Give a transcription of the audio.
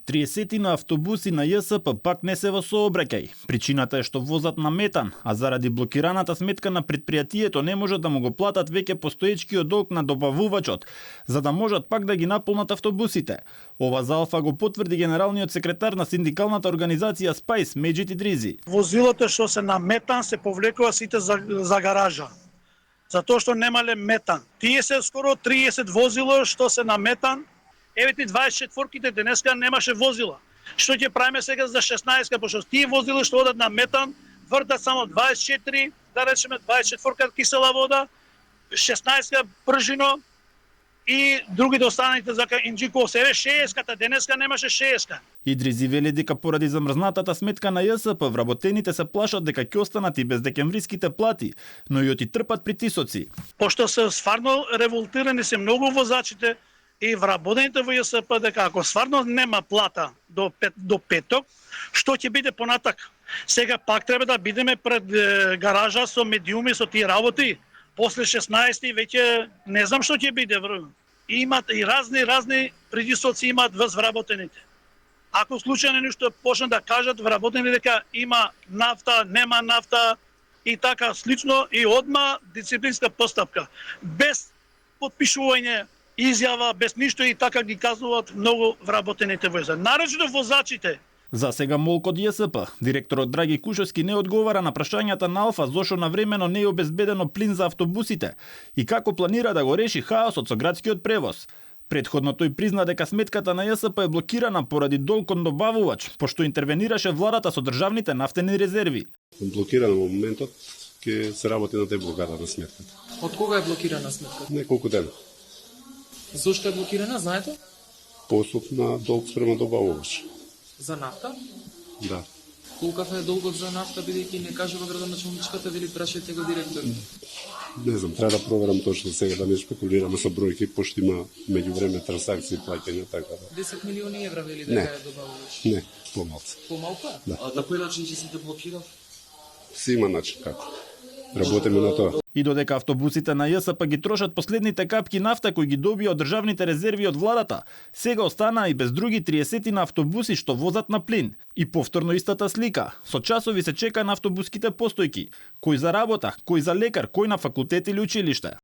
30 на автобуси на ЈСП пак не се во сообраќај. Причината е што возат на метан, а заради блокираната сметка на предпријатието не можат да му го платат веќе постоечкиот долг на добавувачот, за да можат пак да ги наполнат автобусите. Ова за Алфа го потврди генералниот секретар на синдикалната организација СПАјС, Меджит Идризи. Возилото што се на метан се повлекува сите за гаража. Затоа што немале метан. Тие се скоро 30 возило што се на метан. Еве 24-ките денеска немаше возила. Што ќе правиме сега за 16-ка, пошто тие возила што одат на метан вртат само 24, да речеме 24-ка кисела вода, 16-ка пржино и другите останалите за инџиков се 60-ката, денеска немаше 60-ка. Идризи вели дека поради замрзнатата сметка на ЈСП вработените се плашат дека ќе останат и без декемвриските плати, но и оти трпат притисоци. Пошто се стварно револтирани се многу возачите и вработените во ЈСП дека ако стварно нема плата до петок, што ќе биде понатак? Сега пак треба да бидеме пред гаража со медиуми, со тие работи. После 16 веќе не знам што ќе биде. Имат и разни притисоци имаат врз вработените. Ако случајно нешто почнат да кажат вработените дека има нафта, нема нафта и така слично и одма дисциплинска постапка. Без потпишување изјава, без ништо и така ги казуваат многу вработените возачи. Наречено возачите. За сега молк од ЈСП, директорот Драги Кушовски не одговара на прашањата на Алфа зошто навремено не е обезбедено плин за автобусите и како планира да го реши хаосот со градскиот превоз. Предходно тој призна дека сметката на ЈСП е блокирана поради долг кон добавувач, пошто интервенираше владата со државните нафтени резерви. Блокирана во моментот ќе се работи на деблокада на сметката. Од кога е блокирана сметката? Неколку дена. Зошто е блокирана, знаете? По основ на долг спрема добавувач. За нафта? Да. Колкав е долгот за нафта, бидејќи не кажува градоначалничката, вели прашајте го директор. Не знам, треба да проверам точно сега, да не шпекулираме со бројки, пошто има меѓувреме трансакции, плаќања, така да. 10 милиони евра, вели дека е добавувач. Не, помалку. Помалку? Да. А на кој начин ќе се деблокира? Си има начин како. Работиме на тоа. И додека автобусите на ЈСП ги трошат последните капки нафта кои ги добија од државните резерви од владата, сега остана и без други 30 на автобуси што возат на плин. И повторно истата слика. Со часови се чека на автобуските постојки. Кој за работа, кој за лекар, кој на факултет или училиште.